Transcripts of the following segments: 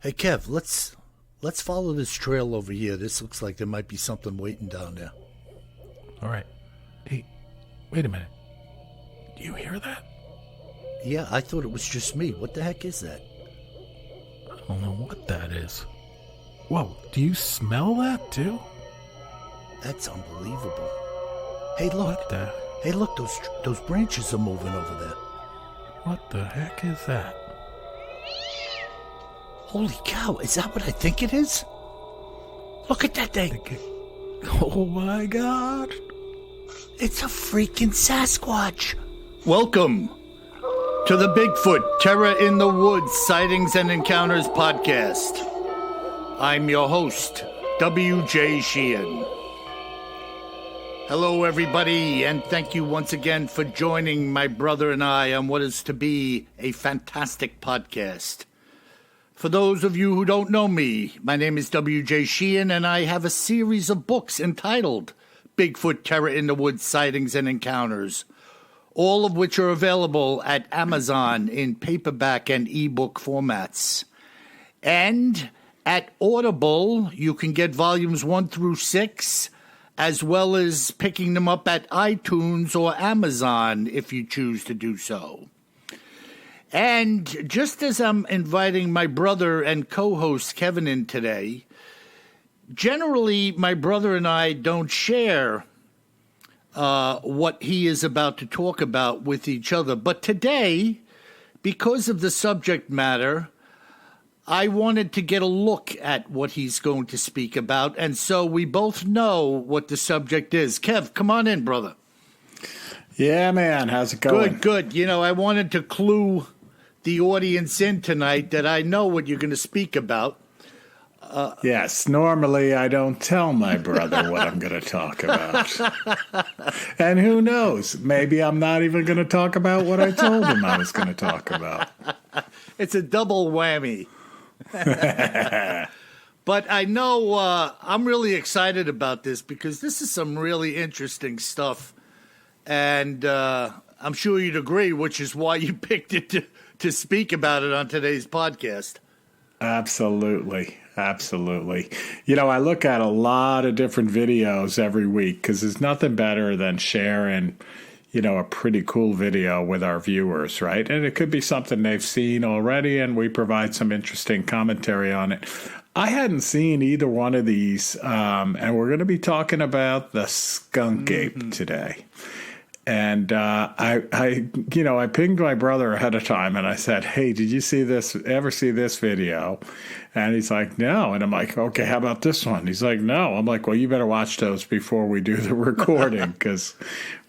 Hey Kev, let's follow this trail over here. This looks like there might be something waiting down there. All right. Hey, wait a minute. Do you hear that? Yeah, I thought it was just me. What the heck is that? I don't know what that is. Whoa, do you smell that too? That's unbelievable. Hey, look. What the? Hey, look, those branches are moving over there. What the heck is that? Holy cow, is that what I think it is? Look at that thing. Oh my God. It's a freaking Sasquatch. Welcome to the Bigfoot Terror in the Woods Sightings and Encounters podcast. I'm your host, W.J. Sheehan. Hello, everybody, and thank you once again for joining my brother and I on what is to be a fantastic podcast. For those of you who don't know me, my name is W.J. Sheehan, and I have a series of books entitled Bigfoot Terror in the Woods Sightings and Encounters, all of which are available at Amazon in paperback and ebook formats. And at Audible, you can get volumes 1 through 6, as well as picking them up at iTunes or Amazon if you choose to do so. And just as I'm inviting my brother and co-host Kevin in today, generally my brother and I don't share what he is about to talk about with each other. But today, because of the subject matter, I wanted to get a look at what he's going to speak about. And so we both know what the subject is. Kev, come on in, brother. Yeah, man. How's it going? Good. You know, I wanted to clue the audience in tonight that I know what you're going to speak about. Yes, normally I don't tell my brother what I'm going to talk about. And who knows? Maybe I'm not even going to talk about what I told him I was going to talk about. It's a double whammy. But I know I'm really excited about this because this is some really interesting stuff. And I'm sure you'd agree, which is why you picked it to speak about it on today's podcast. Absolutely. You know, I look at a lot of different videos every week because there's nothing better than sharing, you know, a pretty cool video with our viewers, right? And it could be something they've seen already, and we provide some interesting commentary on it. I hadn't seen either one of these, and we're going to be talking about the skunk ape today. And I pinged my brother ahead of time, and I said, "Hey, did you ever see this video?" And he's like, "No." And I'm like, "Okay, how about this one?" He's like, "No." I'm like, "Well, you better watch those before we do the recording, because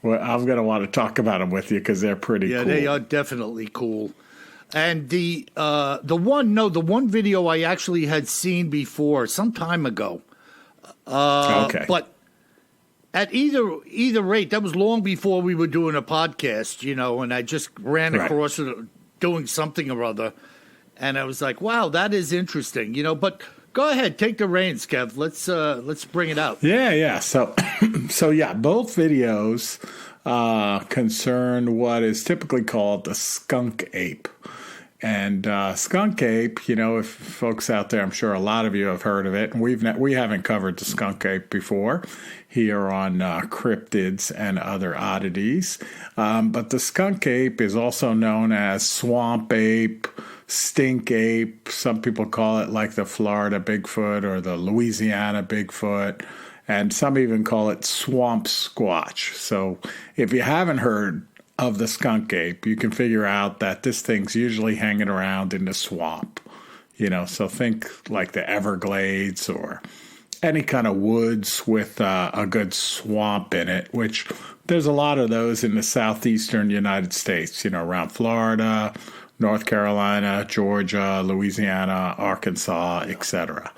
I'm going to want to talk about them with you because they're pretty cool." Yeah, they are definitely cool. And the one video I actually had seen before some time ago. Okay, but. At either rate, that was long before we were doing a podcast, you know, and I just ran across it doing something or other, and I was like, wow, that is interesting, you know, but go ahead, take the reins, Kev. Let's bring it out. Yeah. So yeah, both videos concern what is typically called the skunk ape. And skunk ape, you know, if folks out there, I'm sure a lot of you have heard of it. And we haven't covered the skunk ape before here on cryptids and other oddities. But the skunk ape is also known as swamp ape, stink ape. Some people call it like the Florida Bigfoot or the Louisiana Bigfoot. And some even call it swamp squatch. So if you haven't heard of the skunk ape, you can figure out that this thing's usually hanging around in the swamp, you know, so think like the Everglades or any kind of woods with a good swamp in it, which there's a lot of those in the southeastern United States, you know, around Florida, North Carolina, Georgia, Louisiana, Arkansas, etc.,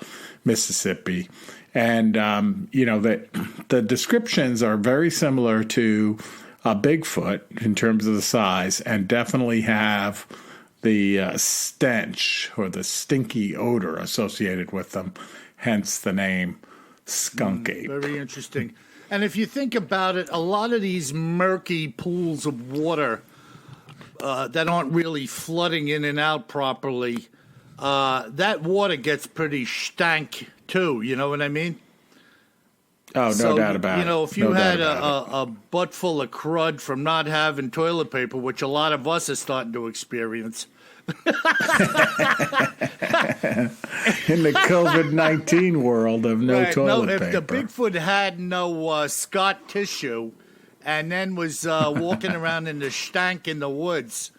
Mississippi. And, you know, the descriptions are very similar to a Bigfoot in terms of the size, and definitely have the stench or the stinky odor associated with them, hence the name skunk ape. Very interesting. And if you think about it, a lot of these murky pools of water that aren't really flooding in and out properly that water gets pretty stank too. You know what I mean? Oh, no doubt about it. You know, if you had a butt full of crud from not having toilet paper, which a lot of us are starting to experience. In the COVID-19 world of no toilet paper. If the Bigfoot had no Scott tissue and then was walking around in the stank in the woods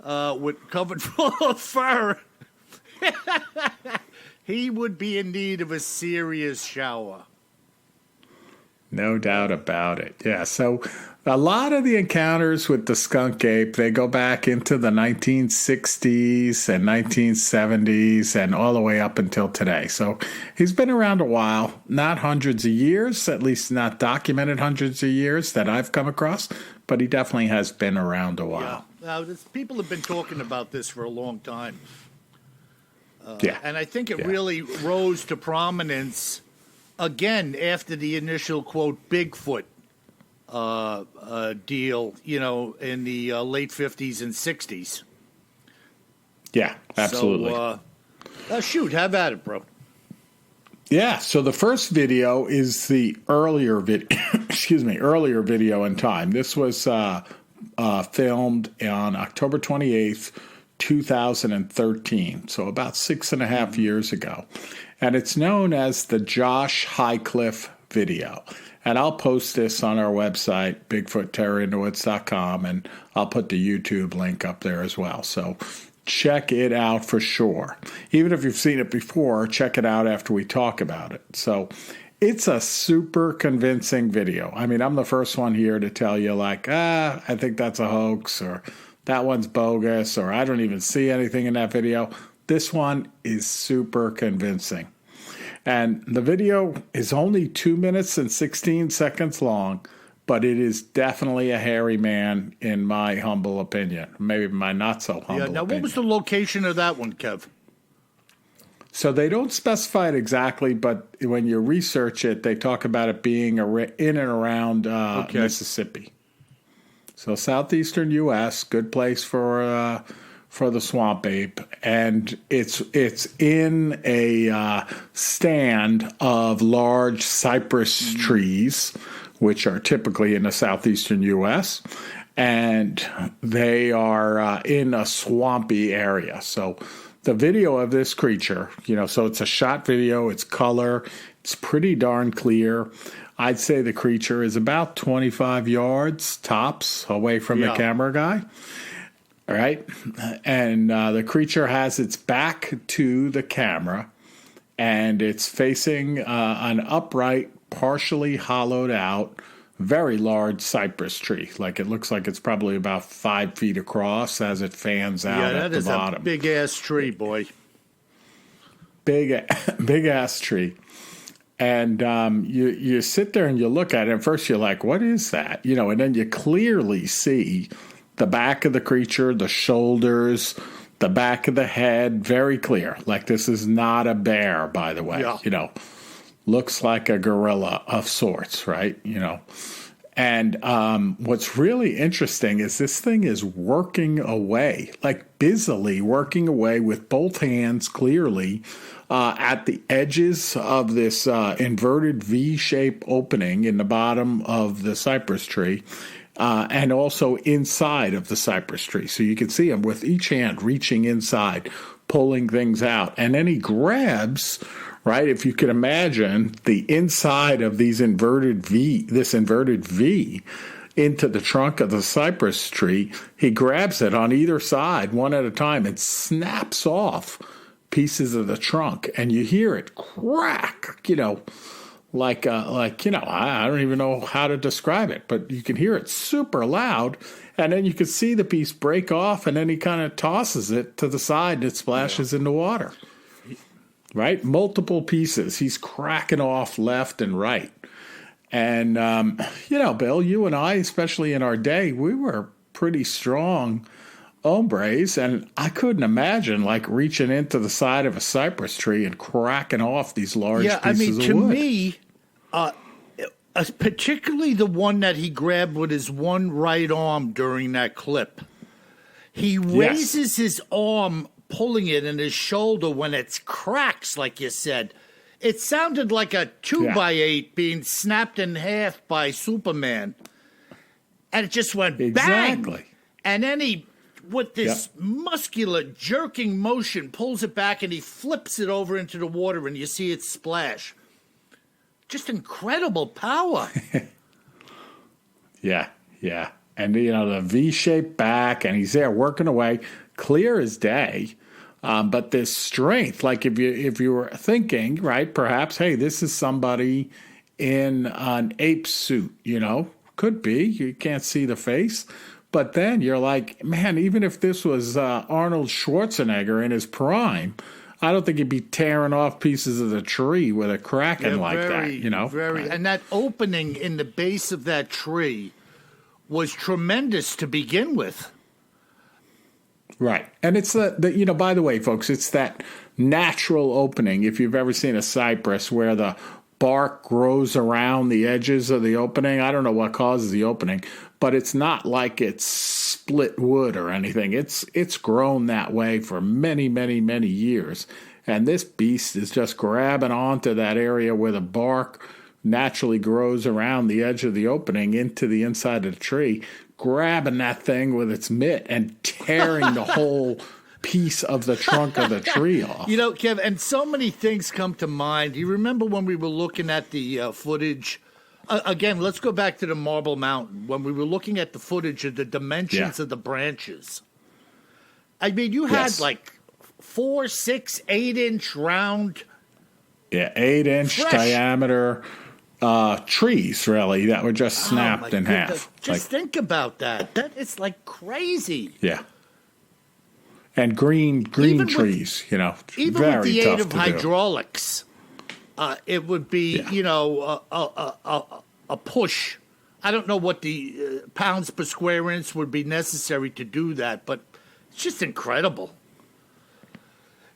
with covered full of fur, he would be in need of a serious shower. No doubt about it. Yeah, so a lot of the encounters with the skunk ape, they go back into the 1960s and 1970s and all the way up until today. So he's been around a while, not hundreds of years, at least not documented hundreds of years that I've come across, but he definitely has been around a while. Yeah. Now, people have been talking about this for a long time. And I think it really rose to prominence again after the initial, quote, Bigfoot deal, you know, in the late 50s and 60s. Yeah, absolutely. So, shoot, have at it, bro. Yeah, so the first video is the earlier earlier video in time. This was filmed on October 28th, 2013, so about 6.5 years ago. And it's known as the Josh Highcliffe video. And I'll post this on our website, BigfootTerrorInTheWoods.com, and I'll put the YouTube link up there as well. So check it out for sure. Even if you've seen it before, check it out after we talk about it. So it's a super convincing video. I mean, I'm the first one here to tell you, like, I think that's a hoax, or that one's bogus, or I don't even see anything in that video. This one is super convincing. And the video is only 2 minutes and 16 seconds long, but it is definitely a hairy man, in my humble opinion. Maybe my not so humble opinion. Now, what was the location of that one, Kev? So they don't specify it exactly, but when you research it, they talk about it being in and around Mississippi. So southeastern U.S., good place for the swamp ape, and it's in a stand of large cypress trees, which are typically in the southeastern U.S., and they are in a swampy area. So the video of this creature, you know, so it's a shot video, it's color, it's pretty darn clear. I'd say the creature is about 25 yards tops away from the camera guy. All right. And the creature has its back to the camera, and it's facing an upright, partially hollowed out, very large cypress tree. Like, it looks like it's probably about 5 feet across as it fans out at the bottom. A big ass tree, boy. Big ass tree. And you sit there and you look at it, and first you're like, what is that? You know, and then you clearly see the back of the creature, the shoulders, the back of the head, very clear. Like, this is not a bear, by the way. You know, looks like a gorilla of sorts, right? You know. And what's really interesting is this thing is working away, like busily working away with both hands clearly at the edges of this inverted V-shaped opening in the bottom of the cypress tree. And also inside of the cypress tree. So you can see him with each hand reaching inside, pulling things out. And then he grabs, right, if you can imagine, the inside of this inverted V into the trunk of the cypress tree. He grabs it on either side, one at a time, and snaps off pieces of the trunk. And you hear it crack, you know, like you know, I don't even know how to describe it, but you can hear it super loud, and then you can see the piece break off, and then he kind of tosses it to the side, and it splashes in the water. Right? Multiple pieces. He's cracking off left and right. And, you know, Bill, you and I, especially in our day, we were pretty strong hombres, and I couldn't imagine, like, reaching into the side of a cypress tree and cracking off these large pieces of wood. Yeah, I mean, to me, particularly the one that he grabbed with his one right arm during that clip, he raises his arm pulling it in his shoulder when it cracks, like you said. It sounded like a 2x8 being snapped in half by Superman. And it just went bang. And then he, with this muscular jerking motion, pulls it back and he flips it over into the water and you see it splash. Just incredible power. Yeah. And, the V-shaped back, and he's there working away, clear as day. But this strength, like if you were thinking, right, perhaps, hey, this is somebody in an ape suit, could be. You can't see the face. But then you're like, man, even if this was Arnold Schwarzenegger in his prime, I don't think he'd be tearing off pieces of the tree with a kraken like that, Very, and that opening in the base of that tree was tremendous to begin with. Right. And it's by the way, folks, it's that natural opening. If you've ever seen a cypress where the bark grows around the edges of the opening, I don't know what causes the opening, but it's not like it's split wood or anything. It's grown that way for many, many, many years. And this beast is just grabbing onto that area where the bark naturally grows around the edge of the opening into the inside of the tree, grabbing that thing with its mitt and tearing the whole piece of the trunk of the tree off. Kev, and so many things come to mind. You remember when we were looking at the footage? Again, let's go back to the Marble Mountain. When we were looking at the footage of the dimensions of the branches. I mean, you had like 4, 6, 8-inch round. Yeah, 8-inch diameter trees, really, that were just snapped in half. Just think about that. That is like crazy. Yeah. And green trees, even very with the aid of tough to hydraulics, it would be, a push. I don't know what the pounds per square inch would be necessary to do that, but it's just incredible.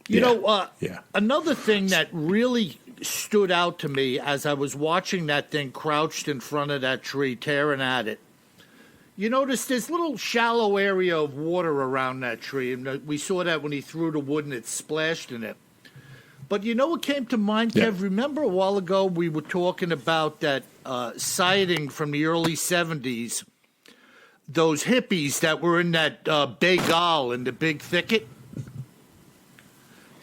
Another thing that really stood out to me as I was watching that thing crouched in front of that tree, tearing at it, you notice this little shallow area of water around that tree, and we saw that when he threw the wood and it splashed in it. But you know what came to mind, Kev? Remember a while ago we were talking about that sighting from the early 70s, those hippies that were in that Begal in the big thicket?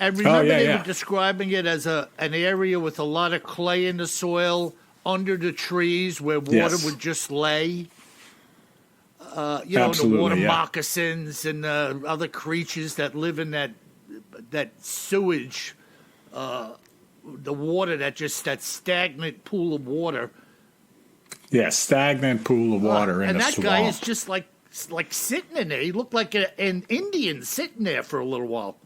And remember they were describing it as an area with a lot of clay in the soil under the trees where water would just lay? The water moccasins and other creatures that live in that sewage, the water that stagnant pool of water. Yeah, stagnant pool of water in a swamp. And that guy is just like sitting in there. He looked like an Indian sitting there for a little while.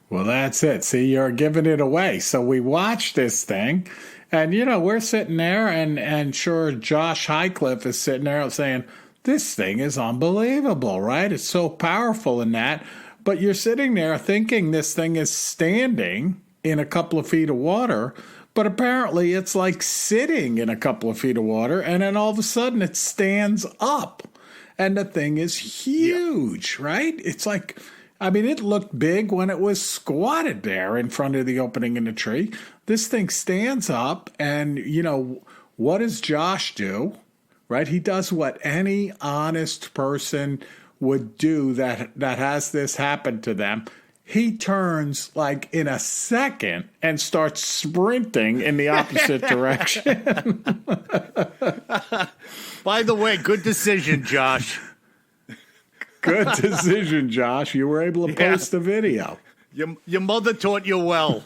Well, that's it. See, you're giving it away. So we watched this thing, and, we're sitting there, and sure, Josh Highcliffe is sitting there saying, this thing is unbelievable, right? It's so powerful in that. But you're sitting there thinking this thing is standing in a couple of feet of water, but apparently it's like sitting in a couple of feet of water, and then all of a sudden it stands up, and the thing is huge, right? It's like, it looked big when it was squatted there in front of the opening in the tree. This thing stands up, and, what does Josh do? Right? He does what any honest person would do that has this happen to them. He turns like in a second and starts sprinting in the opposite direction. By the way, good decision, Josh. Good decision, Josh. You were able to post the video. Your mother taught you well.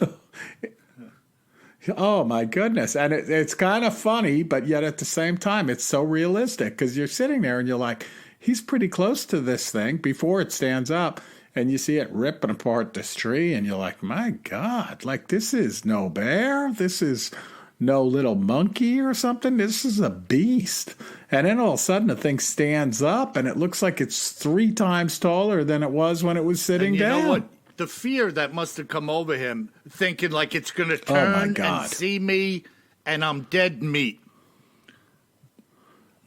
Oh, my goodness. And it's kind of funny, but yet at the same time, it's so realistic because you're sitting there and you're like, he's pretty close to this thing before it stands up. And you see it ripping apart this tree and you're like, my God, like this is no bear. This is no little monkey or something. This is a beast. And then all of a sudden the thing stands up and it looks like it's 3 times taller than it was when it was sitting down. You know what? The fear that must have come over him, thinking like it's going to turn and see me, and I'm dead meat.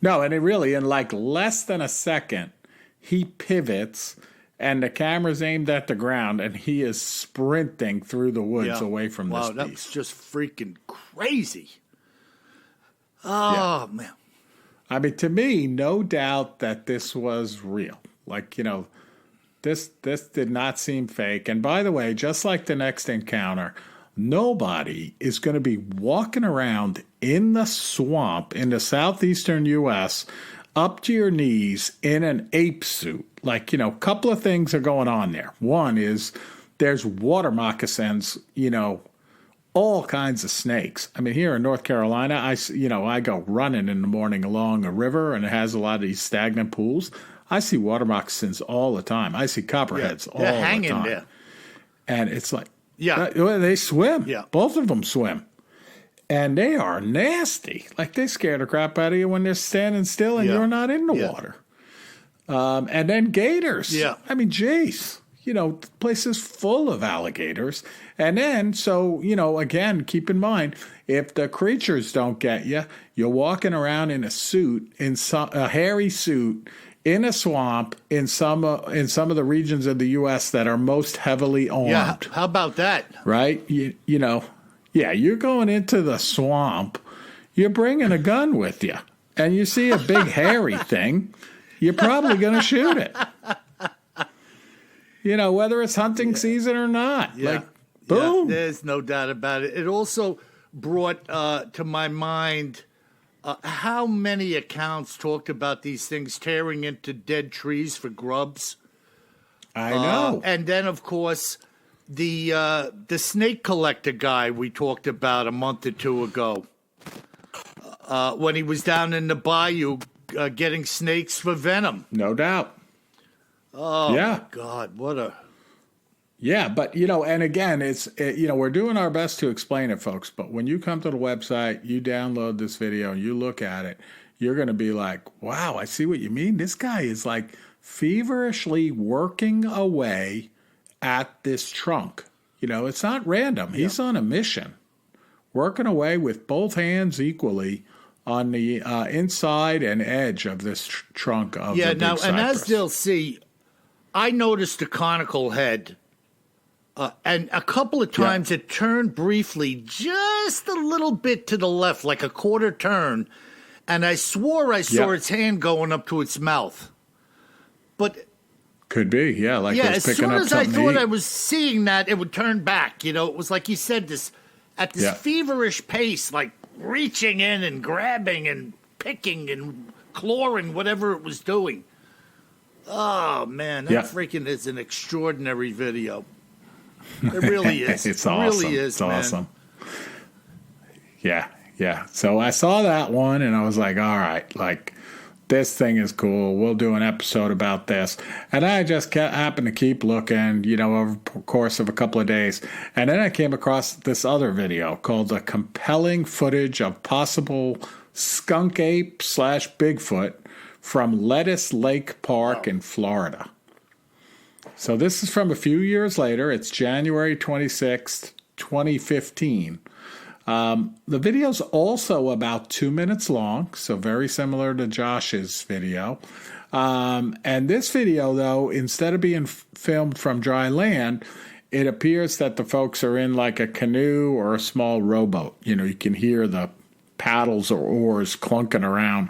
No, and it really, in like less than a second, he pivots, and the camera's aimed at the ground, and he is sprinting through the woods away from this beast. Wow, that's just freaking crazy. Oh, man. I mean, to me, no doubt that this was real. Like, this did not seem fake. And by the way, just like the next encounter, nobody is going to be walking around in the swamp in the southeastern U.S. up to your knees in an ape suit. Like, a couple of things are going on there. One is there's water moccasins, all kinds of snakes. I mean, here in North Carolina, I go running in the morning along a river, and it has a lot of these stagnant pools. I see water moccasins all the time. I see copperheads all the time. They're hanging there. And it's like, they swim. Yeah. Both of them swim. And they are nasty. Like, they scare the crap out of you when they're standing still and you're not in the water. And then gators. Yeah. I mean, geez. The place is full of alligators. And then, so, again, keep in mind, if the creatures don't get you, you're walking around in a suit, a hairy suit, in a swamp, in some of the regions of the U.S. that are most heavily armed. Yeah, how about that? Right? You're going into the swamp, you're bringing a gun with you, and you see a big hairy thing, you're probably going to shoot it. Whether it's hunting season or not. Yeah. Like, boom. Yeah, there's no doubt about it. It also brought to my mind how many accounts talked about these things tearing into dead trees for grubs. I know. And then, of course, the snake collector guy we talked about a month or two ago, when he was down in the bayou getting snakes for venom. No doubt. Oh, yeah. My God, what a... Yeah, but, and again, we're doing our best to explain it, folks, but when you come to the website, you download this video, and you look at it, you're going to be like, wow, I see what you mean. This guy is like feverishly working away at this trunk. It's not random. He's on a mission, working away with both hands equally on the inside and edge of this trunk of the big cypress. And as they'll see, I noticed the conical head, and a couple of times it turned briefly just a little bit to the left, like a quarter turn, and I swore I saw its hand going up to its mouth. But could be, like it was picking up something. As soon as I thought I was seeing that, it would turn back. It was like you said, this feverish pace, like reaching in and grabbing and picking and clawing whatever it was doing. Oh, man, that freaking is an extraordinary video. It really is. It's awesome. Really is, it's awesome. Yeah. So I saw that one, and I was like, all right, like, this thing is cool. We'll do an episode about this. And I just happened to keep looking, over the course of a couple of days. And then I came across this other video called The Compelling Footage of Possible Skunk Ape / Bigfoot from Lettuce Lake Park in Florida. So this is from a few years later. It's January 26th, 2015. The video's also about 2 minutes long, so very similar to Josh's video. And this video, though, instead of being filmed from dry land, it appears that the folks are in like a canoe or a small rowboat. You can hear the paddles or oars clunking around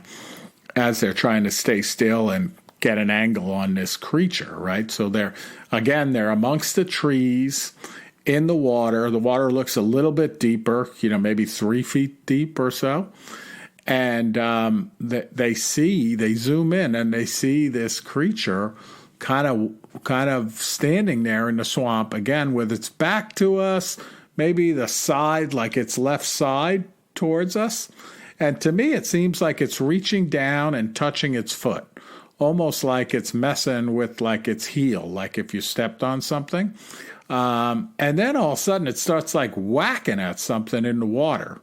as they're trying to stay still and get an angle on this creature, right? So they're amongst the trees in the water. The water looks a little bit deeper, maybe 3 feet deep or so. And they zoom in and they see this creature kind of standing there in the swamp, again, with its back to us, maybe the side, like its left side towards us. And to me, it seems like it's reaching down and touching its foot, almost like it's messing with like its heel, like if you stepped on something. And then all of a sudden it starts like whacking at something in the water,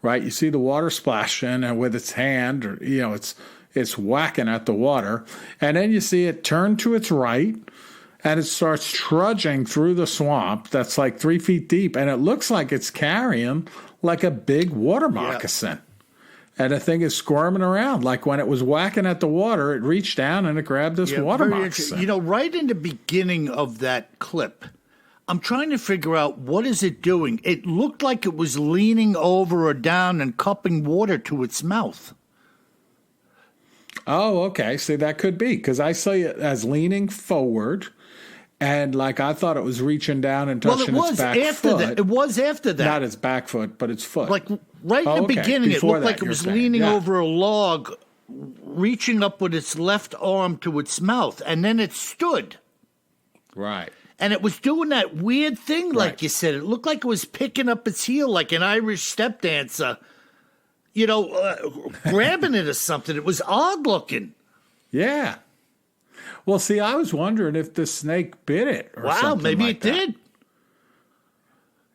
right? You see the water splashing, and with its hand, or, it's whacking at the water. And then you see it turn to its right, and it starts trudging through the swamp that's like 3 feet deep. And it looks like it's carrying like a big water moccasin. and the thing is squirming around. Like when it was whacking at the water, it reached down and it grabbed this water moccasin. You know, right in the beginning of that clip, I'm trying to figure out what is it doing. It looked like it was leaning over or down and cupping water to its mouth. Oh, okay. See, that could be because I see it as leaning forward. And like I thought it was reaching down and touching its back foot. It was after that. Not its back foot, but its foot. Like right in the beginning, Before it looked like it was leaning over a log, reaching up with its left arm to its mouth, and then it stood. Right. And it was doing that weird thing, like you said. It looked like it was picking up its heel like an Irish step dancer, you know, grabbing it or something. It was odd looking. Yeah. Well, see, I was wondering if the snake bit it or something. Wow, maybe like it did.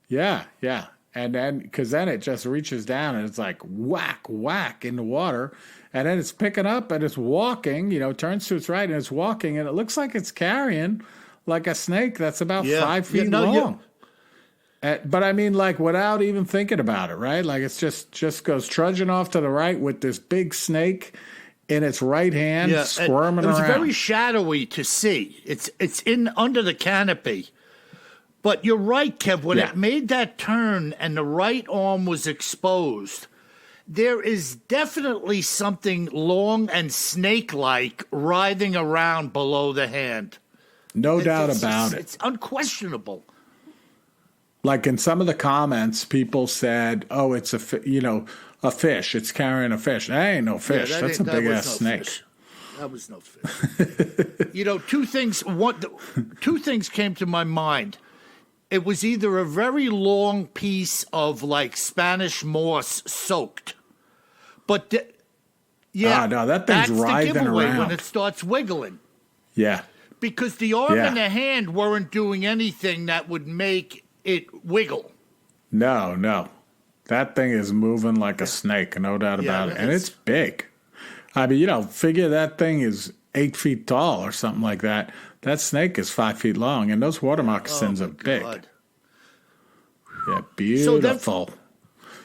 Yeah, yeah. And then, because then it just reaches down and it's like whack, whack in the water. And then it's picking up and it's walking, you know, turns to its right and it's walking. And it looks like it's carrying like a snake that's about 5 feet long. But I mean, like without even thinking about it, right? Like it's just goes trudging off to the right with this big snake in its right hand, squirming around. It was very shadowy to see. It's in under the canopy. But you're right, Kev. When it made that turn and the right arm was exposed, there is definitely something long and snake-like writhing around below the hand. No doubt about it. It's unquestionable. Like in some of the comments, people said, "Oh, it's a fish. It's carrying a fish." That ain't no fish. That's a big ass snake. Fish. That was no fish. You know, two things came to my mind. It was either a very long piece of like Spanish moss soaked, but no, that thing's writhing the giveaway around when it starts wiggling. Yeah, because the arm and the hand weren't doing anything that would make it wiggle. No. That thing is moving like a snake, no doubt about it. And it's big. I mean, you know, figure that thing is 8 feet tall or something like that. That snake is 5 feet long, and those water moccasins are big. God. Yeah, beautiful.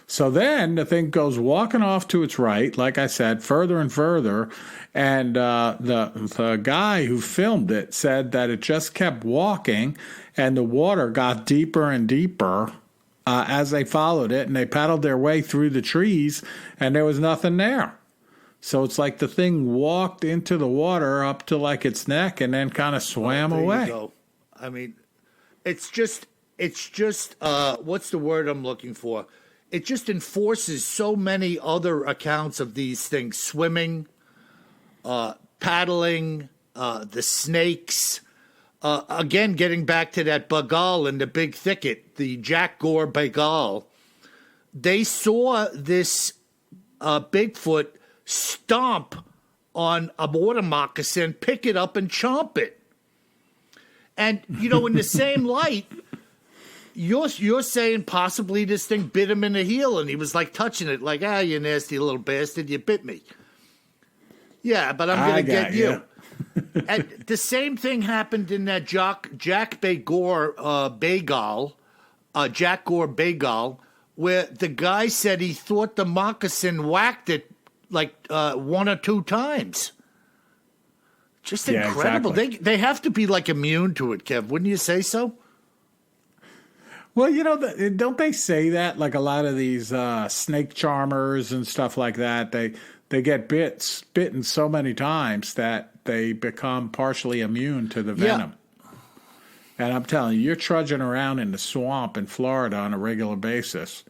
So then the thing goes walking off to its right, like I said, further and further. And the guy who filmed it said that it just kept walking, and the water got deeper and deeper as they followed it, and they paddled their way through the trees, and there was nothing there. So it's like the thing walked into the water up to like its neck and then kind of swam away. You go. I mean, it's just what's the word I'm looking for? It just enforces so many other accounts of these things: swimming, paddling, the snakes. Again, getting back to that bagal in the big thicket, the Jack Gore bagal. They saw this Bigfoot stomp on a water moccasin, pick it up and chomp it. And, you know, in the same light, you're saying possibly this thing bit him in the heel and he was like touching it like, you nasty little bastard, you bit me. Yeah, but I'm going to get you. And the same thing happened in that Jack Gore bagal, Jack Gore bagal, where the guy said he thought the moccasin whacked it like 1 or 2 times. Just incredible. Exactly. They have to be like immune to it, Kev. Wouldn't you say so? Well, you know, don't they say that? Like a lot of these snake charmers and stuff like that, they get bitten so many times that they become partially immune to the venom. Yeah. And I'm telling you, you're trudging around in the swamp in Florida on a regular basis.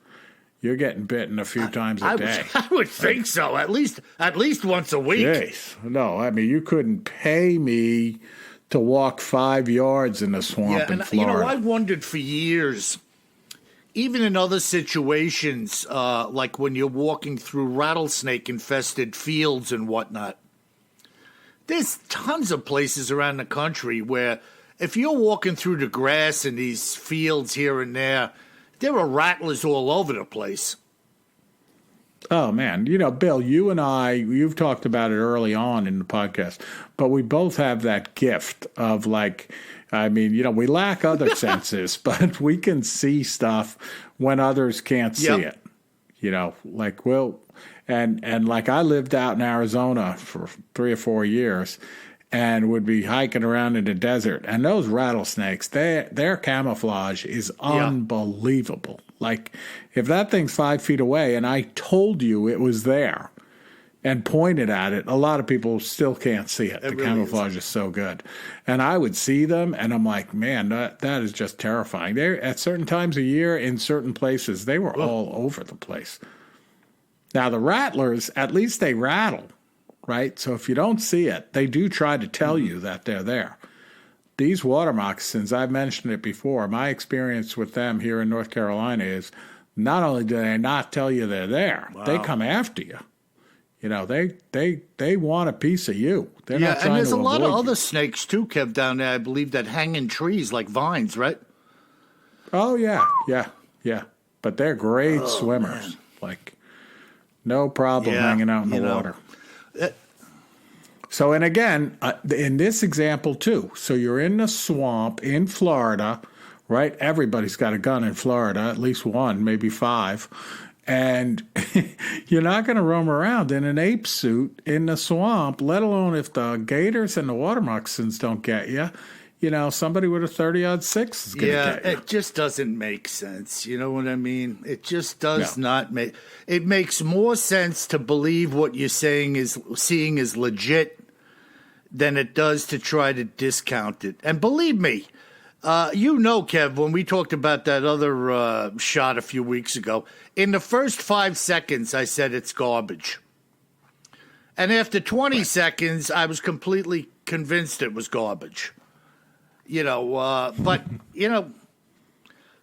You're getting bitten a few times a day. I would think so. At least once a week. Yes. No, I mean, you couldn't pay me to walk 5 yards in the swamp in Florida. You know, I've wondered for years, even in other situations, like when you're walking through rattlesnake-infested fields and whatnot, there's tons of places around the country where if you're walking through the grass in these fields here and there are rattlers all over the place. Oh, man. You know, Bill, you and I, you've talked about it early on in the podcast, but we both have that gift of like, I mean, you know, we lack other senses, but we can see stuff when others can't see it. Like and like I lived out in Arizona for 3 or 4 years and would be hiking around in the desert. And those rattlesnakes, their camouflage is unbelievable. Like if that thing's 5 feet away and I told you it was there and pointed at it, a lot of people still can't see it. The really camouflage is so good. And I would see them and I'm like, man, that is just terrifying. They're at certain times of year in certain places, they were all over the place. Now the rattlers, at least they rattle, right? So if you don't see it, they do try to tell you that they're there. These water moccasins, I've mentioned it before, my experience with them here in North Carolina is not only do they not tell you they're there, they come after you. They want a piece of you. They're not trying to avoid you. And there's a lot of other snakes too, Kev, down there, I believe, that hang in trees like vines, right? Oh, yeah. But they're great swimmers. Man. Like, no problem hanging out in the water. So, and again, in this example too, so you're in the swamp in Florida, right? Everybody's got a gun in Florida, at least one, maybe 5. And you're not going to roam around in an ape suit in the swamp, let alone if the gators and the water moccasins don't get you. Somebody with a 30-06 is going to get you. It just doesn't make sense. You know what I mean? It just does not make. It makes more sense to believe what you're seeing is legit than it does to try to discount it. And believe me, Kev, when we talked about that other shot a few weeks ago, in the first 5 seconds, I said it's garbage. And after 20 seconds, I was completely convinced it was garbage. But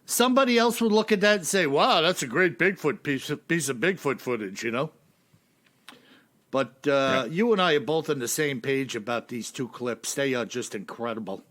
somebody else would look at that and say, wow, that's a great Bigfoot piece of Bigfoot footage, But you and I are both on the same page about these 2 clips. They are just incredible.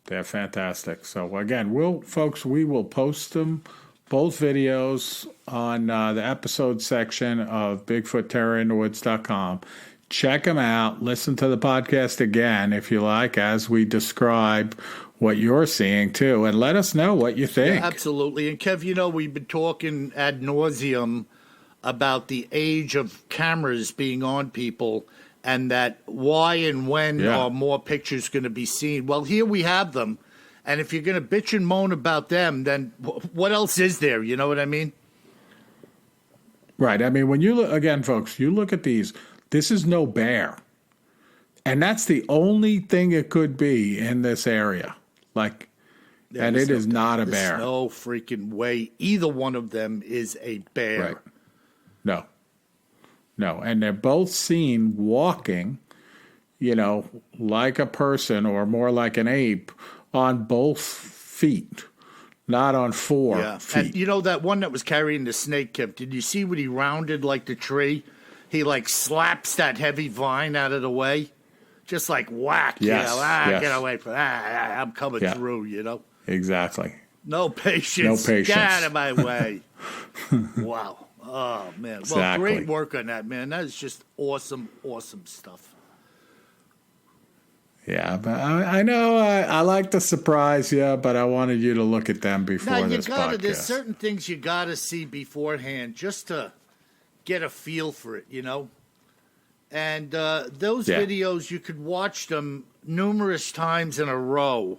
They're fantastic. So again, we will post them, both videos, on the episode section of BigfootTerrorInTheWoods.com. Check them out. Listen to the podcast again, if you like, as we describe what you're seeing, too. And let us know what you think. Yeah, absolutely. And, Kev, we've been talking ad nauseum about the age of cameras being on people and that why and when are more pictures going to be seen. Well, here we have them. And if you're going to bitch and moan about them, then what else is there? You know what I mean? Right. I mean, when you look, again, folks, you look at these, this is no bear. And that's the only thing it could be in this area. Like, and it is not a bear. There's no freaking way either one of them is a bear. Right. No. And they're both seen walking, like a person or more like an ape on both feet, not on 4 feet. And that one that was carrying the snake, Kev, did you see what he rounded like the tree? He slaps that heavy vine out of the way, just like whack. Yes, get away from that. I'm coming through. Exactly. No patience. Get out of my way. Wow. Oh man. Exactly. Well, great work on that, man. That is just awesome stuff. Yeah, but I know I like to surprise you, but I wanted you to look at them before this podcast. There's certain things you got to see beforehand just to get a feel for it, And those videos, you could watch them numerous times in a row,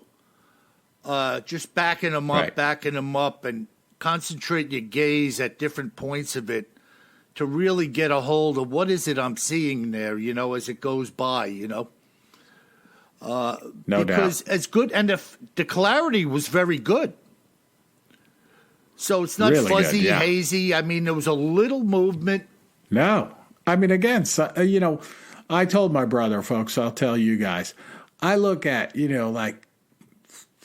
just backing them up, and concentrate your gaze at different points of it to really get a hold of what is it I'm seeing there, as it goes by, No because doubt. it's good, and the clarity was very good. So it's not really fuzzy, good, hazy. I mean, there was a little movement. No. I mean, again, I told my brother, folks, I'll tell you guys, I look at,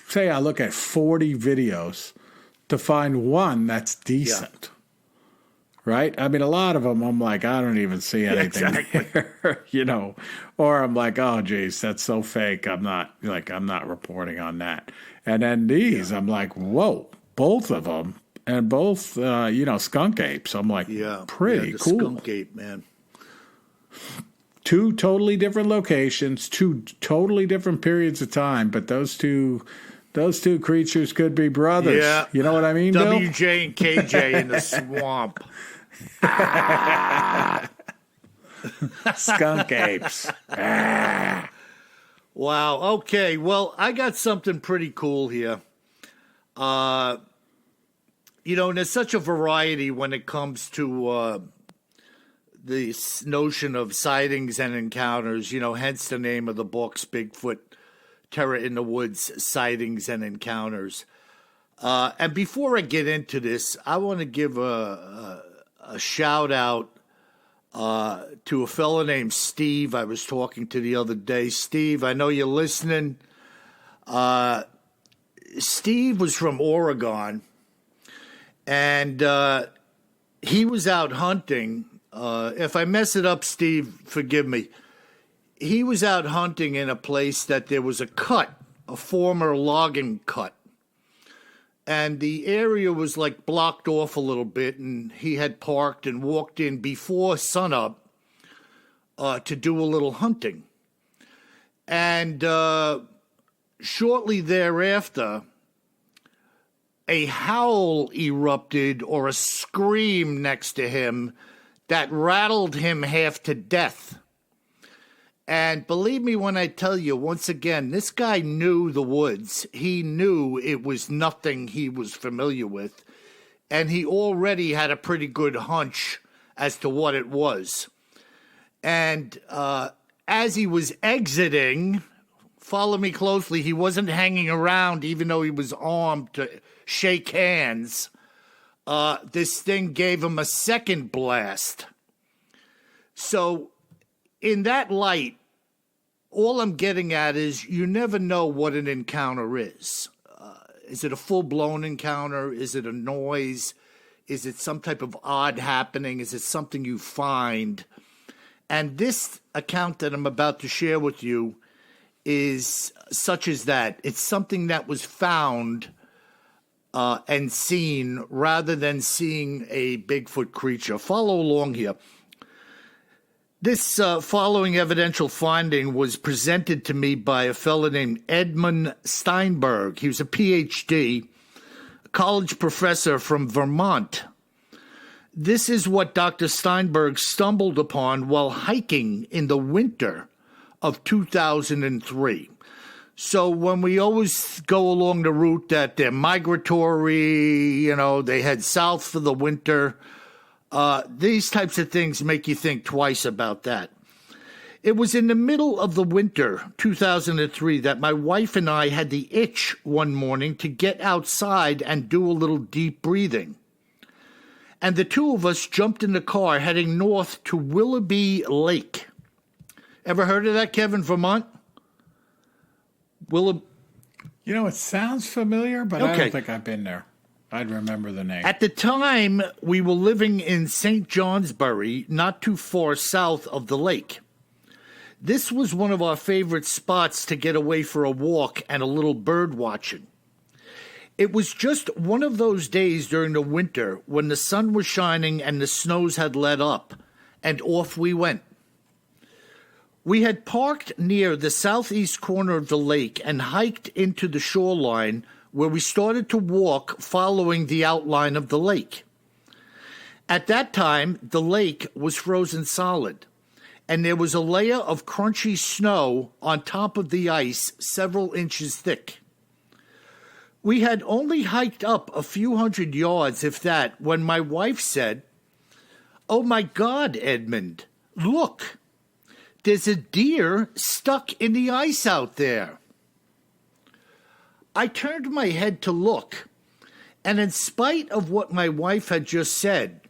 say I look at 40 videos to find one that's decent. Right? I mean, a lot of them, I'm like, I don't even see anything there, or I'm like, oh, geez, that's so fake. I'm not reporting on that. And then these, I'm like, whoa, both of them. And both, skunk apes. I'm like, pretty cool. Skunk ape, man. 2 totally different locations, 2 totally different periods of time, but those 2 those two creatures could be brothers. Yeah. You know what I mean, Bill? WJ and KJ in the swamp. Skunk apes. Wow. Okay. Well, I got something pretty cool here. And there's such a variety when it comes to this notion of sightings and encounters, hence the name of the books, Bigfoot, Terror in the Woods, Sightings and Encounters. And before I get into this, I want to give a shout out to a fellow named Steve I was talking to the other day. Steve, I know you're listening. Steve was from Oregon, and he was out hunting. If I mess it up, Steve, forgive me. He was out hunting in a place that there was a cut, a former logging cut. And the area was like blocked off a little bit, and he had parked and walked in before sunup to do a little hunting. And shortly thereafter, a howl erupted, or a scream next to him, that rattled him half to death. And believe me when I tell you, once again, this guy knew the woods. He knew it was nothing he was familiar with. And he already had a pretty good hunch as to what it was. And as he was exiting, follow me closely, he wasn't hanging around even though he was armed to shake hands. This thing gave him a second blast. So in that light, all I'm getting at is you never know what an encounter is. Is it a full-blown encounter? Is it a noise? Is it some type of odd happening? Is it something you find? And this account that I'm about to share with you is such as that. It's something that was found and seen rather than seeing a Bigfoot creature. Follow along here. This following evidential finding was presented to me by a fellow named Edmund Steinberg. He was a PhD, a college professor from Vermont. This is what Dr. Steinberg stumbled upon while hiking in the winter of 2003. So when we always go along the route that they're migratory, they head south for the winter, these types of things make you think twice about that. It was in the middle of the winter, 2003, that my wife and I had the itch one morning to get outside and do a little deep breathing. And the two of us jumped in the car heading north to Willoughby Lake. Ever heard of that, Kevin, Vermont? It sounds familiar, but I Okay. don't think I've been there. I'd remember the name. At the time, we were living in St. Johnsbury, not too far south of the lake. This was one of our favorite spots to get away for a walk and a little bird watching. It was just one of those days during the winter when the sun was shining and the snows had let up, and off we went. We had parked near the southeast corner of the lake and hiked into the shoreline, where we started to walk following the outline of the lake. At that time, the lake was frozen solid, and there was a layer of crunchy snow on top of the ice several inches thick. We had only hiked up a few hundred yards, if that, when my wife said, "Oh my God, Edmund, look, there's a deer stuck in the ice out there." I turned my head to look, and in spite of what my wife had just said,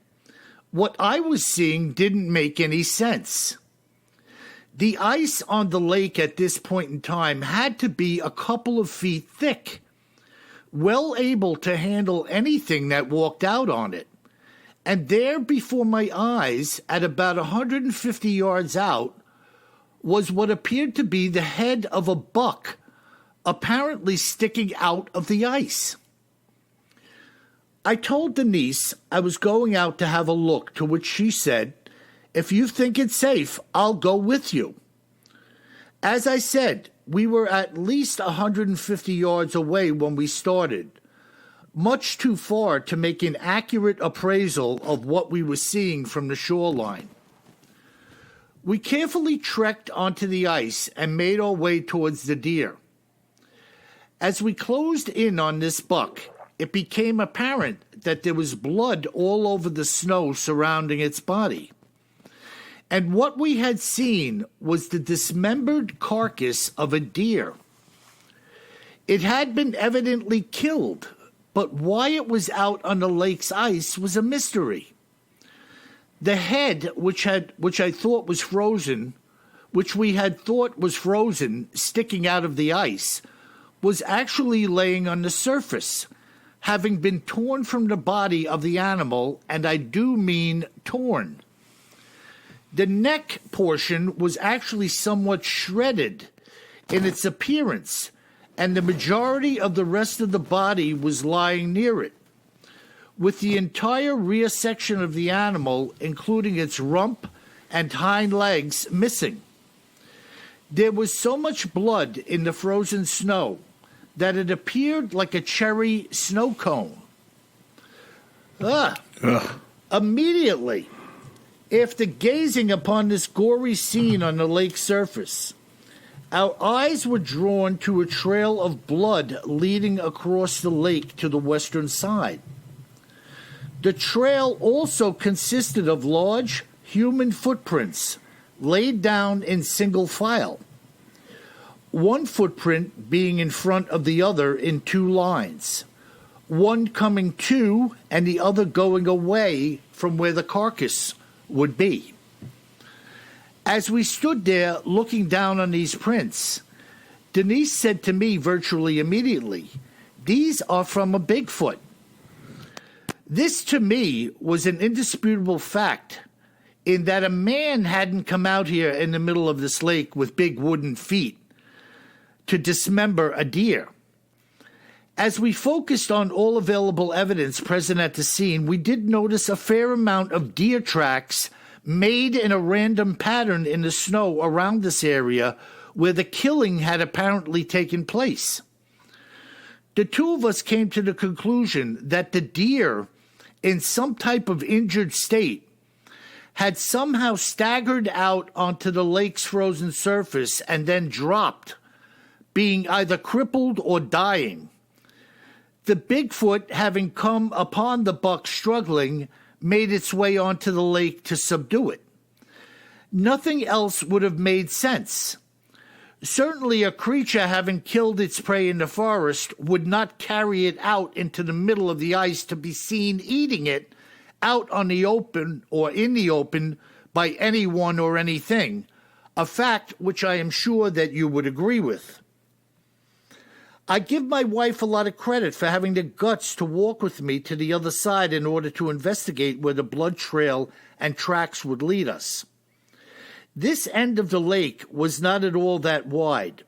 what I was seeing didn't make any sense. The ice on the lake at this point in time had to be a couple of feet thick, well able to handle anything that walked out on it. And there before my eyes, at about 150 yards out, was what appeared to be the head of a buck, apparently sticking out of the ice. I told Denise I was going out to have a look, to which she said, "If you think it's safe, I'll go with you." As I said, we were at least 150 yards away when we started, much too far to make an accurate appraisal of what we were seeing from the shoreline. We carefully trekked onto the ice and made our way towards the deer. As we closed in on this buck, it became apparent that there was blood all over the snow surrounding its body. And what we had seen was the dismembered carcass of a deer. It had been evidently killed, but why it was out on the lake's ice was a mystery. The head, which we had thought was frozen, sticking out of the ice, was actually laying on the surface, having been torn from the body of the animal, and I do mean torn. The neck portion was actually somewhat shredded in its appearance, and the majority of the rest of the body was lying near it, with the entire rear section of the animal, including its rump and hind legs, missing. There was so much blood in the frozen snow that it appeared like a cherry snow cone. Immediately, after gazing upon this gory scene on the lake surface, our eyes were drawn to a trail of blood leading across the lake to the western side. The trail also consisted of large human footprints laid down in single file, one footprint being in front of the other in two lines, one coming to and the other going away from where the carcass would be. As we stood there looking down on these prints, Denise said to me virtually immediately, "These are from a Bigfoot." This to me was an indisputable fact, in that a man hadn't come out here in the middle of this lake with big wooden feet to dismember a deer. As we focused on all available evidence present at the scene, we did notice a fair amount of deer tracks made in a random pattern in the snow around this area where the killing had apparently taken place. The two of us came to the conclusion that the deer, in some type of injured state, had somehow staggered out onto the lake's frozen surface and then dropped, being either crippled or dying. The Bigfoot, having come upon the buck struggling, made its way onto the lake to subdue it. Nothing else would have made sense. Certainly a creature having killed its prey in the forest would not carry it out into the middle of the ice to be seen eating it out on the open or in the open by anyone or anything, a fact which I am sure that you would agree with. I give my wife a lot of credit for having the guts to walk with me to the other side in order to investigate where the blood trail and tracks would lead us. This end of the lake was not at all that wide,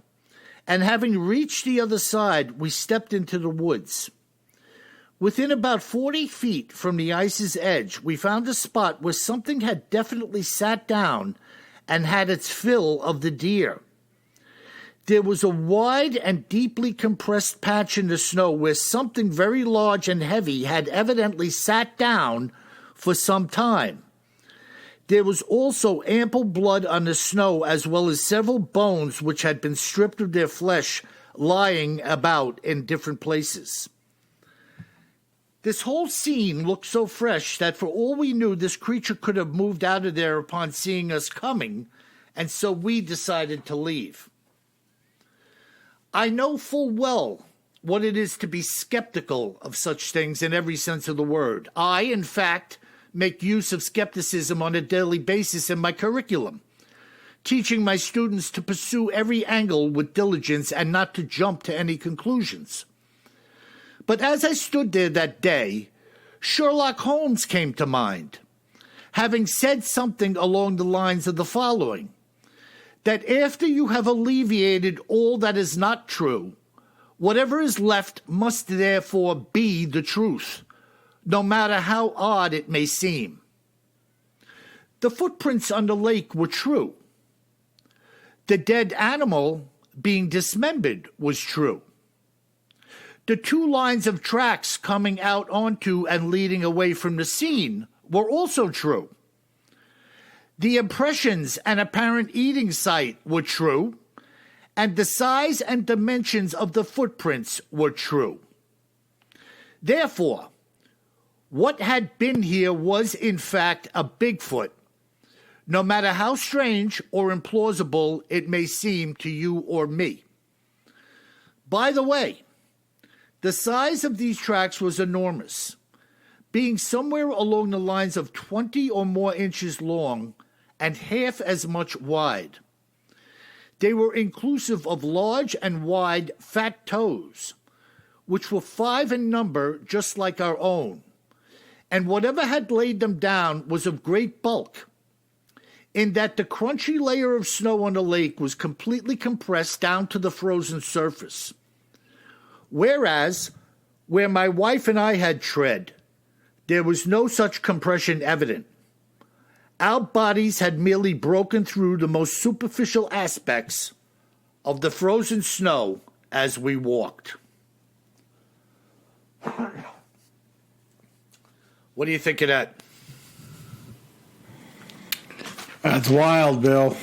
and having reached the other side, we stepped into the woods. Within about 40 feet from the ice's edge, we found a spot where something had definitely sat down and had its fill of the deer. There was a wide and deeply compressed patch in the snow where something very large and heavy had evidently sat down for some time. There was also ample blood on the snow, as well as several bones which had been stripped of their flesh lying about in different places. This whole scene looked so fresh that for all we knew, this creature could have moved out of there upon seeing us coming, and so we decided to leave. I know full well what it is to be skeptical of such things in every sense of the word. I, in fact, make use of skepticism on a daily basis in my curriculum, teaching my students to pursue every angle with diligence and not to jump to any conclusions. But as I stood there that day, Sherlock Holmes came to mind, having said something along the lines of the following: that after you have alleviated all that is not true, whatever is left must therefore be the truth, no matter how odd it may seem. The footprints on the lake were true. The dead animal, being dismembered was true. The 2 lines of tracks coming out onto and leading away from the scene were also true. The impressions and apparent eating site were true, and the size and dimensions of the footprints were true. Therefore, what had been here was in fact a Bigfoot, no matter how strange or implausible it may seem to you or me. By the way, the size of these tracks was enormous, being somewhere along the lines of 20 or more inches long and half as much wide. They were inclusive of large and wide fat toes, which were 5 in number just like our own, and whatever had laid them down was of great bulk, in that the crunchy layer of snow on the lake was completely compressed down to the frozen surface. Whereas, where my wife and I had tread, there was no such compression evident. Our bodies had merely broken through the most superficial aspects of the frozen snow as we walked. What do you think of that? That's wild, Bill.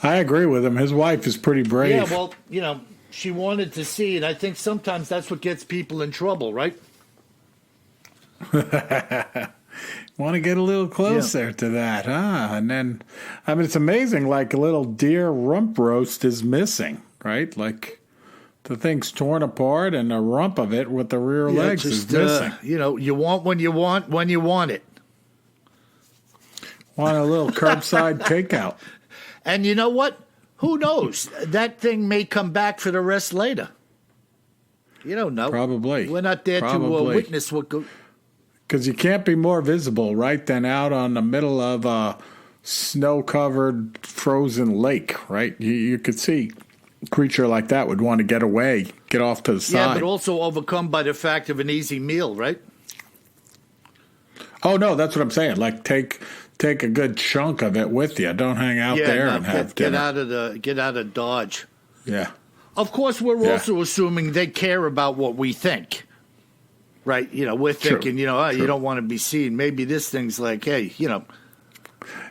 I agree with him. His wife is pretty brave. Yeah, well, she wanted to see it. I think sometimes that's what gets people in trouble, right? Want to get a little closer to that, huh? And then, it's amazing, like a little deer rump roast is missing, right? Like the thing's torn apart and the rump of it with the rear legs is missing. You want when you want it. Want a little curbside takeout. And you know what? Who knows? That thing may come back for the rest later. You don't know. Probably. We're not there to witness what goes. Because you can't be more visible, right, than out on the middle of a snow-covered frozen lake, right? You could see a creature like that would want to get away, get off to the side. Yeah, but also overcome by the fact of an easy meal, right? Oh, no, that's what I'm saying. Like, take a good chunk of it with you. Don't hang out there and have dinner. Get out of Dodge. Yeah. Of course, we're also assuming they care about what we think. Right, we're thinking, you don't want to be seen. Maybe this thing's like, hey,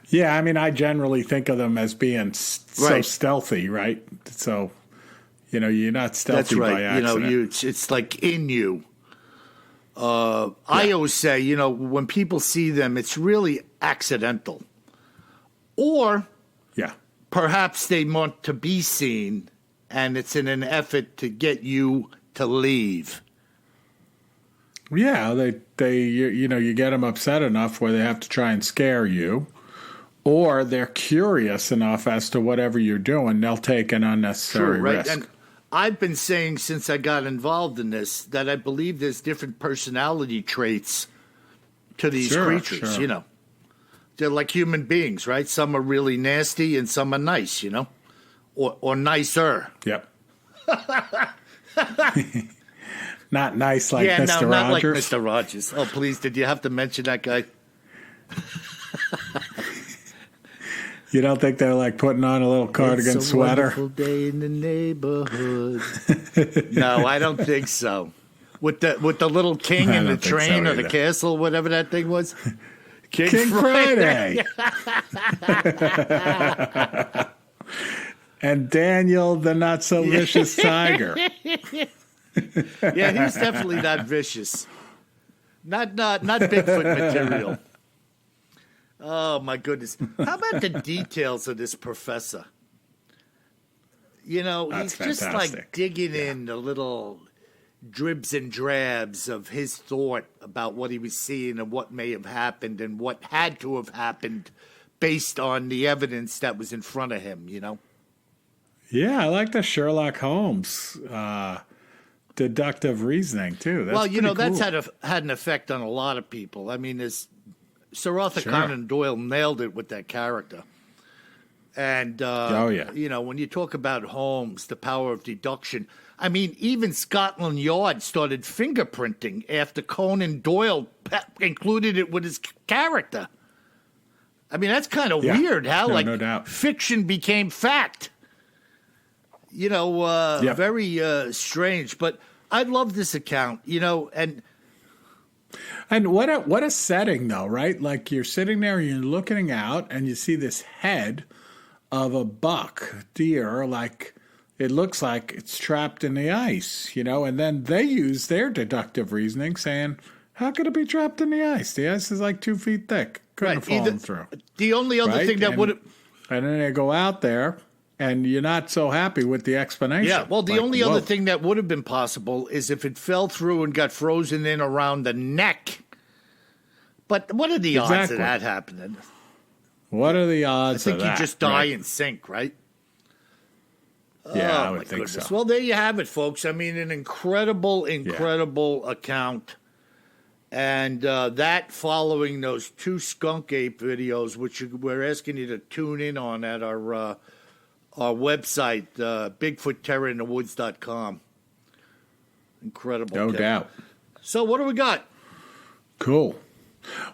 Yeah, I generally think of them as being so stealthy, right? So, you're not stealthy by accident. It's like in you. I always say, when people see them, it's really accidental. Or perhaps they want to be seen, and it's in an effort to get you to leave. Yeah, you get them upset enough where they have to try and scare you, or they're curious enough as to whatever you're doing, they'll take an unnecessary risk. And I've been saying since I got involved in this that I believe there's different personality traits to these creatures, They're like human beings, right? Some are really nasty and some are nice, or nicer. Yep. Not nice like Mr. Rogers. No, not like Mr. Rogers. Oh, please, did you have to mention that guy? You don't think they're like putting on a little cardigan sweater? It's a wonderful day in the neighborhood. No, I don't think so. With the little king in the train or the castle, whatever that thing was. King Friday. And Daniel, the not so vicious tiger. Yeah, he's definitely not vicious. Not Bigfoot material. Oh, my goodness. How about the details of this professor? He's fantastic. just like digging in the little dribs and drabs of his thought about what he was seeing and what may have happened and what had to have happened based on the evidence that was in front of him, Yeah, I like the Sherlock Holmes deductive reasoning too. That's cool. That's had an effect on a lot of people. As Sir Arthur Conan Doyle nailed it with that character. And when you talk about Holmes, the power of deduction, even Scotland Yard started fingerprinting after Conan Doyle included it with his character. That's kind of weird how no doubt. Fiction became fact. very strange. But I love this account, and what a setting though, right? Like you're sitting there, you're looking out, and you see this head of a buck deer, like it looks like it's trapped in the ice, and then they use their deductive reasoning, saying, "How could it be trapped in the ice? The ice is like 2 feet thick, couldn't have fallen through." The only other thing that would have, and then they go out there. And you're not so happy with the explanation. Yeah, well, the only other thing that would have been possible is if it fell through and got frozen in around the neck. But what are the odds of that happening? What are the odds of that? I think you just die and sink, right? Yeah, I would think so. Well, there you have it, folks. I mean, an incredible account. And that following those 2 skunk ape videos, which we're asking you to tune in on at our website, BigfootTerrorInTheWoods.com. Incredible. No doubt. So what do we got? Cool.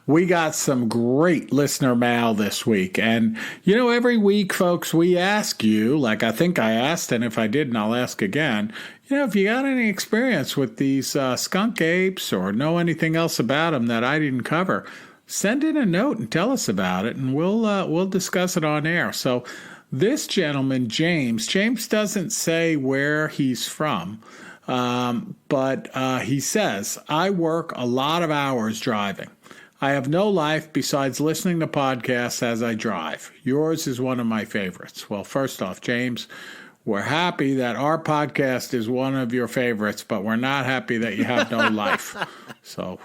We got some great listener mail this week. And, every week, folks, we ask you, like I think I asked, and if I didn't, I'll ask again, if you got any experience with these skunk apes or know anything else about them that I didn't cover, send in a note and tell us about it, and we'll discuss it on air. So this gentleman, James doesn't say where he's from, but he says, "I work a lot of hours driving. I have no life besides listening to podcasts as I drive. Yours is one of my favorites." Well, first off, James, we're happy that our podcast is one of your favorites, but we're not happy that you have no life. So,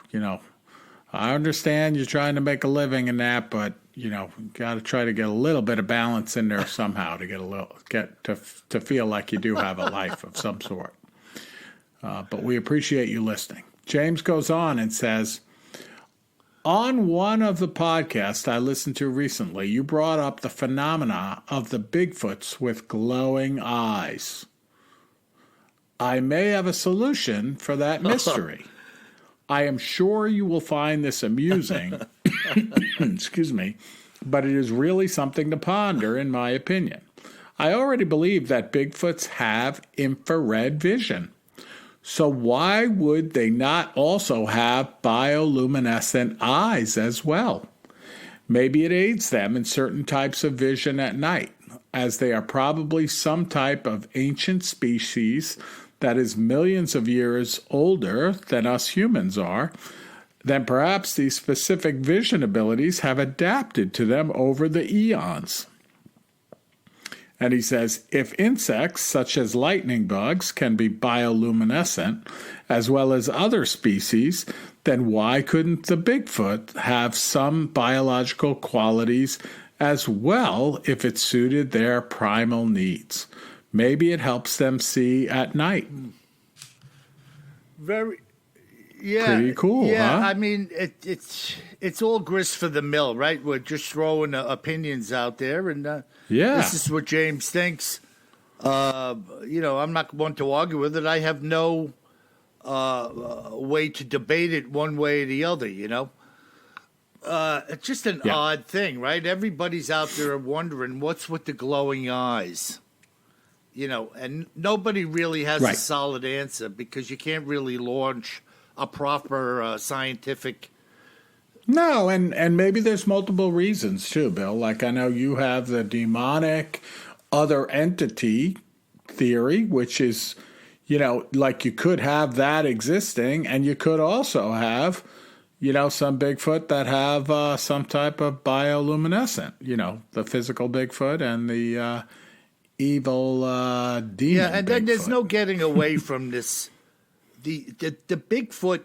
I understand you're trying to make a living in that, but got to try to get a little bit of balance in there somehow to to feel like you do have a life of some sort. But we appreciate you listening. James goes on and says, "On one of the podcasts I listened to recently, you brought up the phenomena of the Bigfoots with glowing eyes. I may have a solution for that mystery. I am sure you will find this amusing, excuse me, but it is really something to ponder, in my opinion. I already believe that Bigfoots have infrared vision. So why would they not also have bioluminescent eyes as well? Maybe it aids them in certain types of vision at night, as they are probably some type of ancient species that is millions of years older than us humans are. Then perhaps these specific vision abilities have adapted to them over the eons." And he says, "If insects such as lightning bugs can be bioluminescent, as well as other species, then why couldn't the Bigfoot have some biological qualities as well if it suited their primal needs? Maybe it helps them see at night." Pretty cool, yeah, huh? I mean, it's all grist for the mill, right? We're just throwing opinions out there, and this is what James thinks. I'm not one to argue with it. I have no way to debate it one way or the other, It's just an odd thing, right? Everybody's out there wondering what's with the glowing eyes. And nobody really has a solid answer because you can't really launch a proper scientific. No, and maybe there's multiple reasons too, Bill. Like I know you have the demonic other entity theory, which is, like you could have that existing, and you could also have, some Bigfoot that have some type of bioluminescent, the physical Bigfoot and the evil demon. Yeah, and then Bigfoot. There's no getting away from this. The Bigfoot,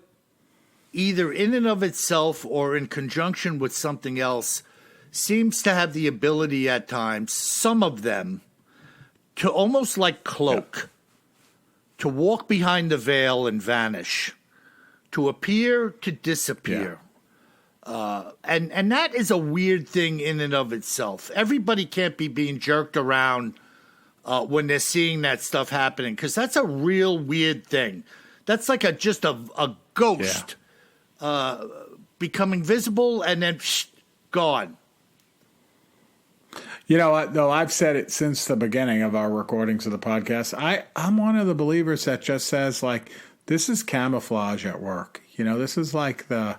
either in and of itself or in conjunction with something else, seems to have the ability at times, some of them, to almost like cloak, to walk behind the veil and vanish, to appear to disappear. And that is a weird thing in and of itself. Everybody can't be being jerked around when they're seeing that stuff happening, because that's a real weird thing. That's like just a ghost becoming visible and then gone. You know what, though? I've said it since the beginning of our recordings of the podcast. I'm one of the believers that just says, like, this is camouflage at work. You know, this is like the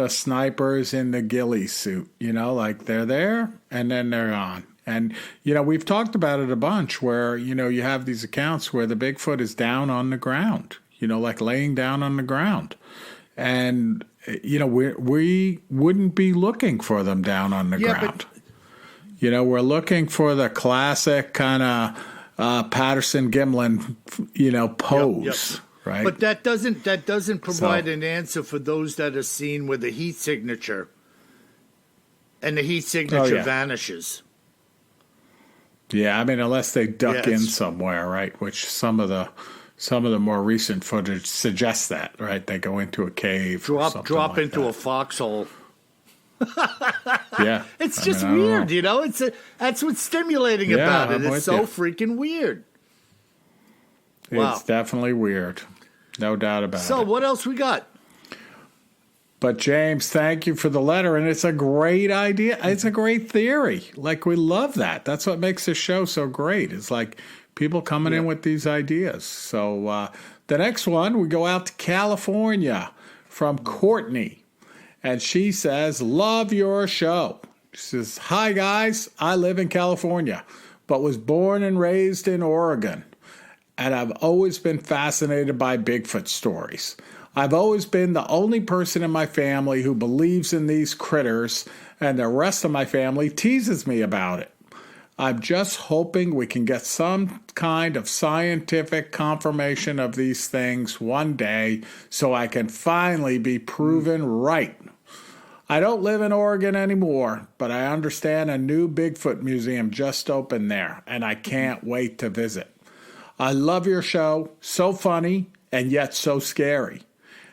snipers in the ghillie suit. You know, like they're there and then they're on. And, you know, we've talked about it a bunch where, you know, you have these accounts where the Bigfoot is down on the ground, you know, like laying down on the ground. And, you know, we wouldn't be looking for them down on the ground. You know, we're looking for the classic kind of Patterson-Gimlin, you know, pose, right? But that doesn't provide an answer for those that are seen with a heat signature, and the heat signature vanishes. Yeah, I mean, unless they duck in somewhere, right? Which some of the more recent footage suggests that, right? They go into a cave, drop into a foxhole. Yeah, it's just weird, you know. That's what's stimulating about it. It's so freaking weird. Wow. It's definitely weird, no doubt about it. So, what else we got? But James, thank you for the letter, and it's a great idea. It's a great theory. Like, we love that. That's what makes the show so great. It's like people coming in with these ideas. So the next one, we go out to California from Courtney. And she says, love your show. She says, hi, guys. I live in California, but was born and raised in Oregon. And I've always been fascinated by Bigfoot stories. I've always been the only person in my family who believes in these critters, and the rest of my family teases me about it. I'm just hoping we can get some kind of scientific confirmation of these things one day so I can finally be proven right. I don't live in Oregon anymore, but I understand a new Bigfoot museum just opened there, and I can't wait to visit. I love your show, so funny and yet so scary.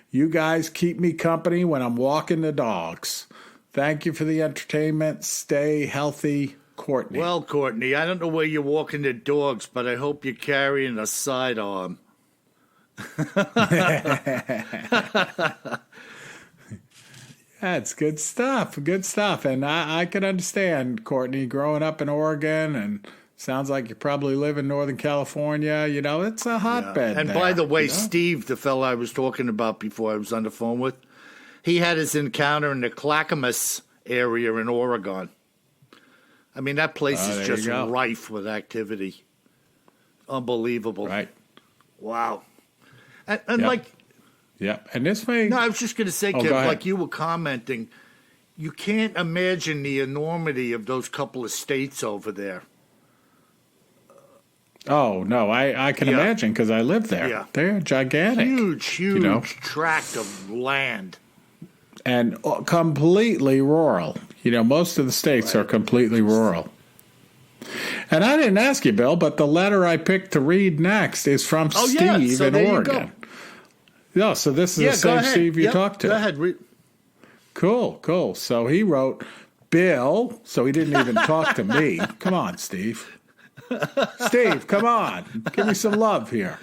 You guys keep me company when I'm walking the dogs. Thank you for the entertainment. Stay healthy, Courtney. Well, Courtney, I don't know where you're walking the dogs, but I hope you're carrying a sidearm. That's good stuff. Good stuff. And I can understand, Courtney, growing up in Oregon, and sounds like you probably live in Northern California. You know, it's a hotbed. And there, by the way, you know? Steve, the fellow I was talking about before I was on the phone with, he had his encounter in the Clackamas area in Oregon. I mean, that place is just rife with activity. Unbelievable. Right. Wow. And like... Yeah, and this may... No, I was just going to say, Kev, like you were commenting, you can't imagine the enormity of those couple of states over there. Oh, no, I can imagine because I live there. Yeah. They're gigantic. Huge tract of land. And completely rural. You know, most of the states are completely rural. And I didn't ask you, Bill, but the letter I picked to read next is from Steve in Oregon. Yeah, so this is the same Steve you talked to. Go ahead. Cool. So he wrote, Bill, so he didn't even talk to me. Come on, Steve. Steve, come on. Give me some love here.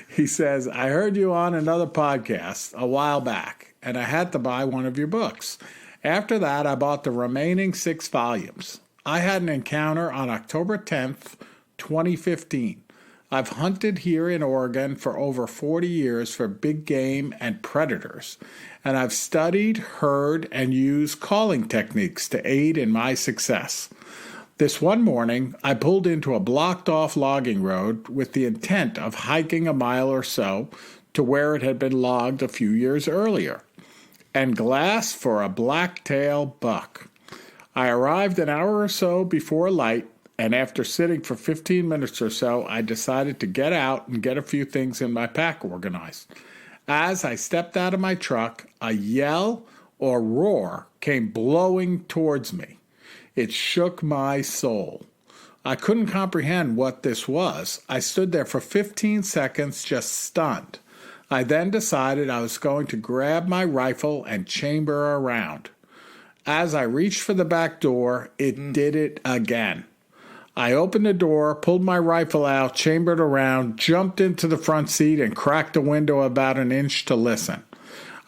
He says, I heard you on another podcast a while back, and I had to buy one of your books. After that, I bought the remaining 6 volumes. I had an encounter on October 10th, 2015. I've hunted here in Oregon for over 40 years for big game and predators, and I've studied, heard, and used calling techniques to aid in my success. This one morning, I pulled into a blocked-off logging road with the intent of hiking a mile or so to where it had been logged a few years earlier, and glassed for a blacktail buck. I arrived an hour or so before light, and after sitting for 15 minutes or so, I decided to get out and get a few things in my pack organized. As I stepped out of my truck, a yell or roar came blowing towards me. It shook my soul. I couldn't comprehend what this was. I stood there for 15 seconds just stunned. I then decided I was going to grab my rifle and chamber around. As I reached for the back door, it did it again. I opened the door, pulled my rifle out, chambered around, jumped into the front seat, and cracked the window about an inch to listen.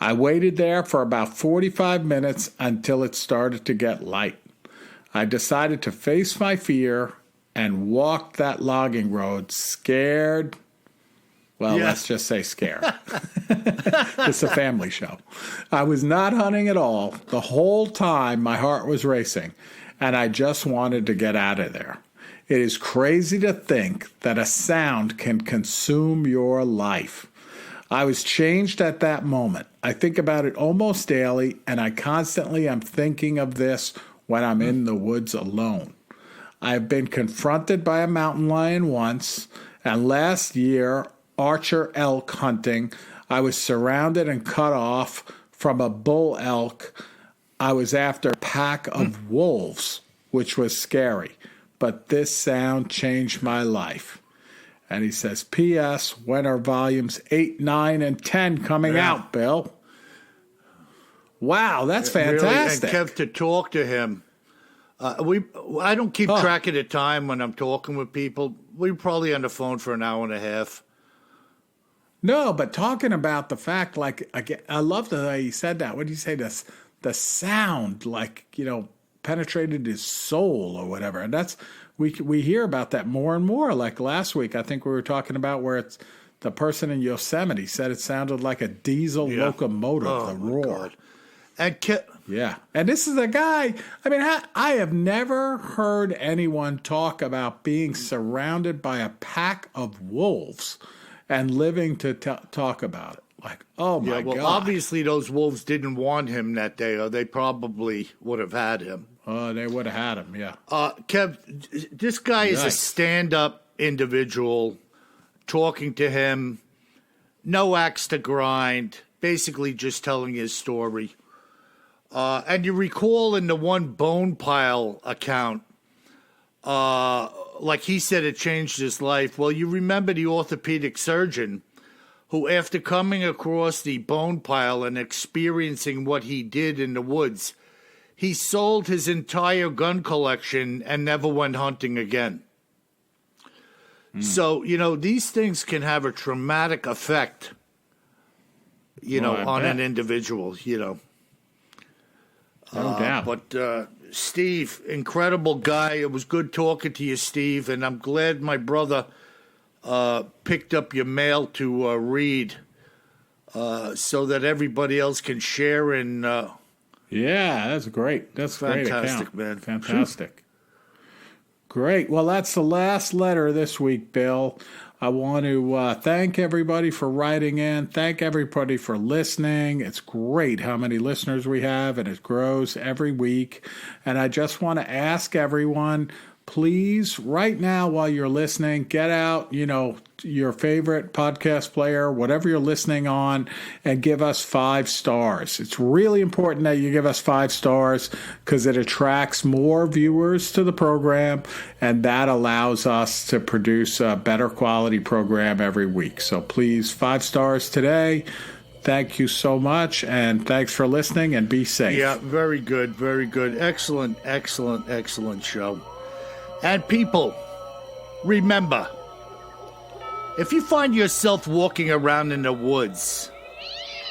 I waited there for about 45 minutes until it started to get light. I decided to face my fear and walk that logging road scared. Well, let's just say scared. It's a family show. I was not hunting at all. The whole time my heart was racing, and I just wanted to get out of there. It is crazy to think that a sound can consume your life. I was changed at that moment. I think about it almost daily, and I constantly am thinking of this when I'm in the woods alone. I've been confronted by a mountain lion once, and last year, archer elk hunting, I was surrounded and cut off from a bull elk. I was after a pack of wolves, which was scary, but this sound changed my life. And he says, P.S. When are volumes 8, 9, and 10 coming out, Bill? Wow, that's fantastic. Really, and Kev, to talk to him, I don't keep track of the time when I'm talking with people. We're probably on the phone for an hour and a half. No, but talking about the fact, like, again, I love the way he said that. What did you say? The sound, like, penetrated his soul or whatever. And that's, we hear about that more and more. Like last week, I think we were talking about where it's the person in Yosemite said it sounded like a diesel locomotive, the roar. God. And yeah. And this is a guy, I mean, I have never heard anyone talk about being surrounded by a pack of wolves and living to talk about it. Like, oh my God. Obviously those wolves didn't want him that day, or they probably would have had him. They would have had him, yeah. Kev, this guy is a stand-up individual. Talking to him, no axe to grind, basically just telling his story. And you recall in the one Bone Pile account, like he said it changed his life. Well, you remember the orthopedic surgeon who, after coming across the bone pile and experiencing what he did in the woods, he sold his entire gun collection and never went hunting again. So, these things can have a traumatic effect, on an individual, No doubt. But Steve, incredible guy. It was good talking to you, Steve, and I'm glad my brother picked up your mail to read so that everybody else can share in. Yeah, that's great. That's fantastic, great, man. Fantastic. Great. Well, that's the last letter this week, Bill. I want to thank everybody for writing in. Thank everybody for listening. It's great how many listeners we have, and it grows every week. And I just want to ask everyone, please, right now while you're listening, get out, your favorite podcast player, whatever you're listening on, and give us 5 stars. It's really important that you give us 5 stars because it attracts more viewers to the program, and that allows us to produce a better quality program every week. So please, 5 stars today. Thank you so much, and thanks for listening, and be safe. Yeah, very good, very good. Excellent, excellent, excellent show. And people, remember, if you find yourself walking around in the woods,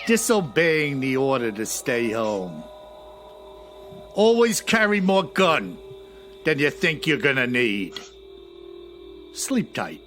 disobeying the order to stay home, always carry more gun than you think you're gonna need. Sleep tight.